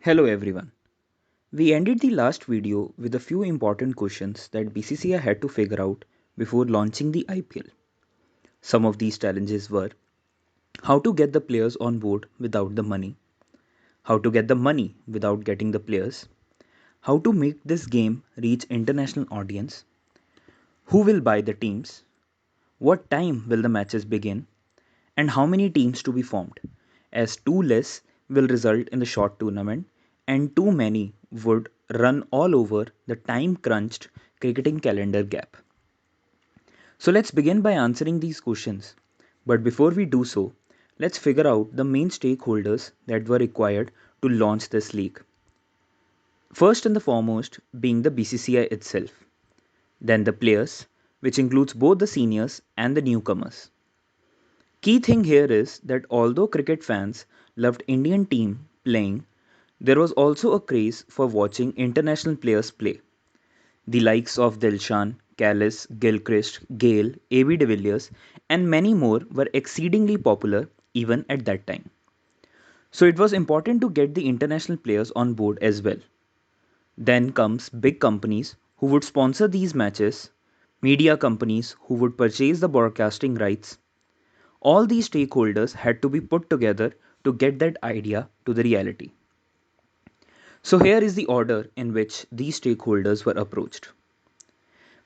Hello everyone. We ended the last video with a few important questions that BCCI had to figure out before launching the IPL. Some of these challenges were how to get the players on board without the money, how to get the money without getting the players, how to make this game reach international audience, who will buy the teams, what time will the matches begin, and how many teams to be formed, as too less will result in the short tournament and too many would run all over the time crunched cricketing calendar gap. So let's begin by answering these questions. But before we do so, let's figure out the main stakeholders that were required to launch this league. First and the foremost being the BCCI itself, then the players, which includes both the seniors and the newcomers. Key thing here is that although cricket fans loved Indian team playing, there was also a craze for watching international players play. The likes of Dilshan, Callis, Gilchrist, Gale, A.B. de Villiers, and many more were exceedingly popular even at that time. So it was important to get the international players on board as well. Then comes big companies who would sponsor these matches, media companies who would purchase the broadcasting rights. All these stakeholders had to be put together to get that idea to the reality. So here is the order in which these stakeholders were approached.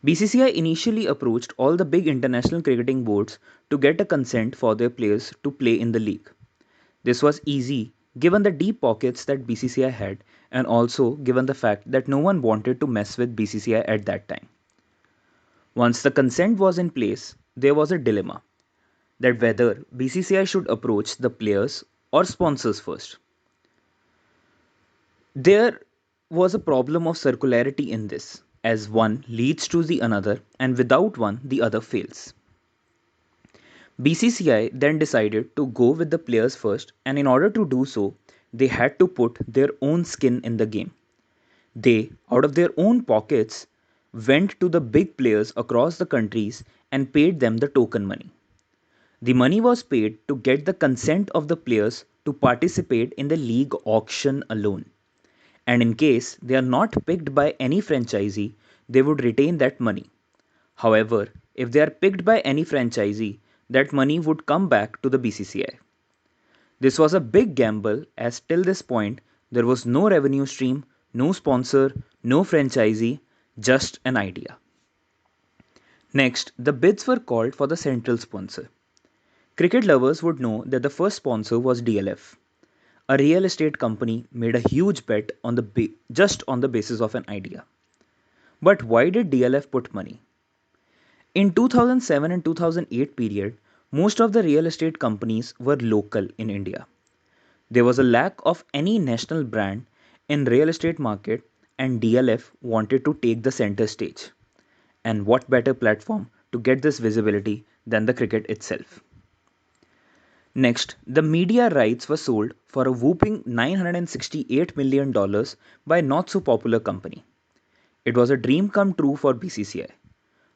BCCI initially approached all the big international cricketing boards to get a consent for their players to play in the league. This was easy given the deep pockets that BCCI had and also given the fact that no one wanted to mess with BCCI at that time. Once the consent was in place, there was a dilemma that whether BCCI should approach the players or sponsors first. There was a problem of circularity in this, as one leads to the another, and without one, the other fails. BCCI then decided to go with the players first, and in order to do so, they had to put their own skin in the game. They, out of their own pockets, went to the big players across the countries and paid them the token money. The money was paid to get the consent of the players to participate in the league auction alone. And in case they are not picked by any franchisee, they would retain that money. However, if they are picked by any franchisee, that money would come back to the BCCI. This was a big gamble as till this point there was no revenue stream, no sponsor, no franchisee, just an idea. Next, the bids were called for the central sponsor. Cricket lovers would know that the first sponsor was DLF. A real estate company made a huge bet on just on the basis of an idea. But why did DLF put money? In 2007 and 2008 period, most of the real estate companies were local in India. There was a lack of any national brand in real estate market and DLF wanted to take the center stage. And what better platform to get this visibility than the cricket itself? Next, the media rights were sold for a whooping $968 million by not so popular company. It was a dream come true for BCCI.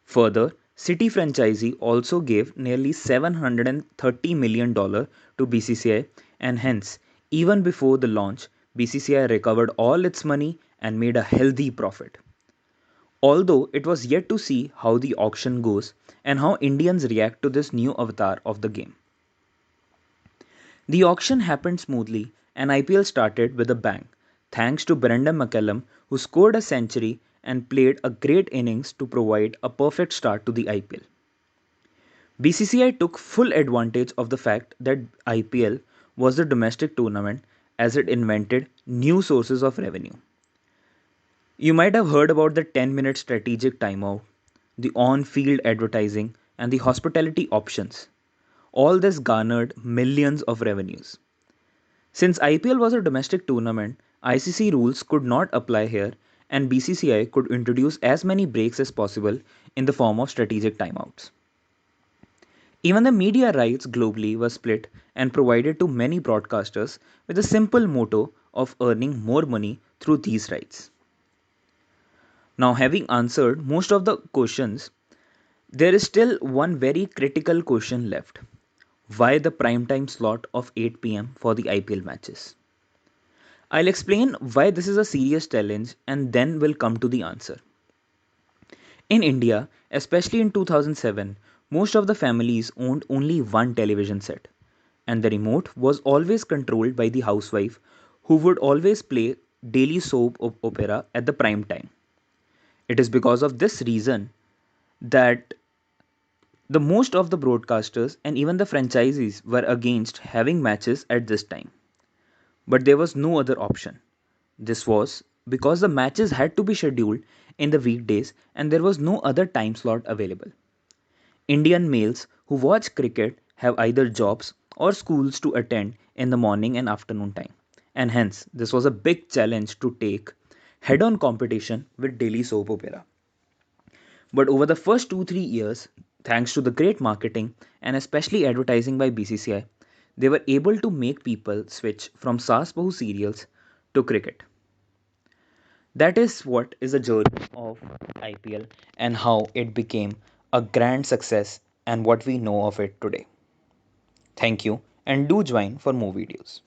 Further, City franchisee also gave nearly $730 million to BCCI and hence, even before the launch, BCCI recovered all its money and made a healthy profit. Although it was yet to see how the auction goes and how Indians react to this new avatar of the game. The auction happened smoothly and IPL started with a bang, thanks to Brendan McCallum who scored a century and played a great innings to provide a perfect start to the IPL. BCCI took full advantage of the fact that IPL was the domestic tournament as it invented new sources of revenue. You might have heard about the 10-minute strategic timeout, the on field advertising, and the hospitality options. All this garnered millions of revenues. Since IPL was a domestic tournament, ICC rules could not apply here and BCCI could introduce as many breaks as possible in the form of strategic timeouts. Even the media rights globally were split and provided to many broadcasters with a simple motto of earning more money through these rights. Now, having answered most of the questions, there is still one very critical question left. Why the prime time slot of 8 pm for the IPL matches? I'll explain why this is a serious challenge and then we'll come to the answer. In India, especially in 2007, most of the families owned only one television set, and the remote was always controlled by the housewife who would always play daily soap opera at the prime time. It is because of this reason that the most of the broadcasters and even the franchisees were against having matches at this time. But there was no other option. This was because the matches had to be scheduled in the weekdays and there was no other time slot available. Indian males who watch cricket have either jobs or schools to attend in the morning and afternoon time. And hence, this was a big challenge to take head on competition with daily soap opera. But over the first 2 3 years, thanks to the great marketing and especially advertising by BCCI, they were able to make people switch from Saas Bahu serials to cricket. That is what is the journey of IPL and how it became a grand success and what we know of it today. Thank you and do join for more videos.